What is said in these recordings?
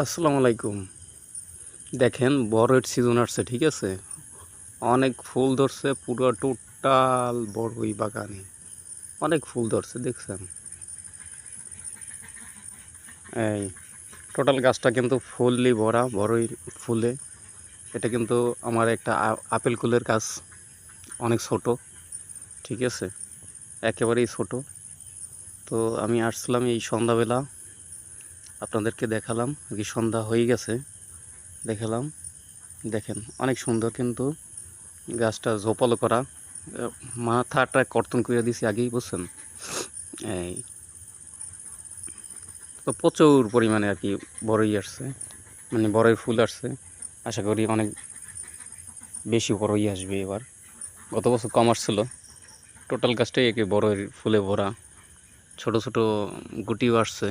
আসসালামু আলাইকুম। দেখেন বড়ের সিজন আসছে, ঠিক আছে? অনেক ফুল ধরছে, পুরো টোটাল বড়ই বাগানে অনেক ফুল ধরছে, দেখছেন? এই টোটাল গাছটা কিন্তু ফুললি ভরা, বড়ই ফুলে। এটা কিন্তু আমার একটা আপেল কুলের গাছ, অনেক ছোট, ঠিক আছে? একেবারেই ছোট। তো আমি আসছিলাম এই সন্ধ্যাবেলা, আপনাদেরকে দেখালাম কি সন্ধ্যা হয়ে গেছে, দেখালাম। দেখেন অনেক সুন্দর কিন্তু গাছটা ঝোপালো করা, মাথাটা কর্তন করে দিছি আগেই, বুঝছেন? এই তো প্রচুর পরিমাণে আর কি বড়ই আসছে, মানে বড়ই ফুল আসছে। আশা করি অনেক বেশি বড়ই আসবে এবার। গত বছর কম আসছিল। টোটাল গাছটাই একে বড়ই ফুলে ভরা, ছোট ছোট গুটিও আসছে।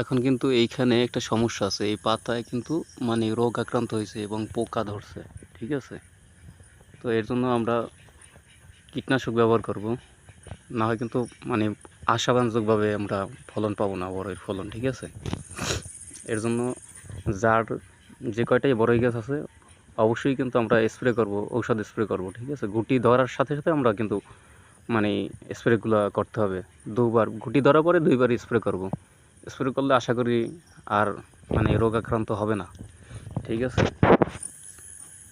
এখন কিন্তু এইখানে একটা সমস্যা আছে, এই পাতায় কিন্তু মানে রোগ আক্রান্ত হয়েছে এবং পোকা ধরছে, ঠিক আছে? তো এর জন্য আমরা কীটনাশক ব্যবহার করব, না হয় কিন্তু মানে আশাবাঞ্জকভাবে আমরা ফলন পাবো না, বড়ইয়ের ফলন, ঠিক আছে? এর জন্য যার যে কয়টাই বড়ই গাছ আছে অবশ্যই কিন্তু আমরা স্প্রে করব, ঔষধ স্প্রে করব, ঠিক আছে? গুটি ধরার সাথে সাথে আমরা কিন্তু মানে স্প্রেগুলো করতে হবে। দুবার গুটি ধরার পরে দুইবার স্প্রে করব। স্প্রে করলে আশা করি আর মানে রোগ আক্রান্ত হবে না, ঠিক আছে?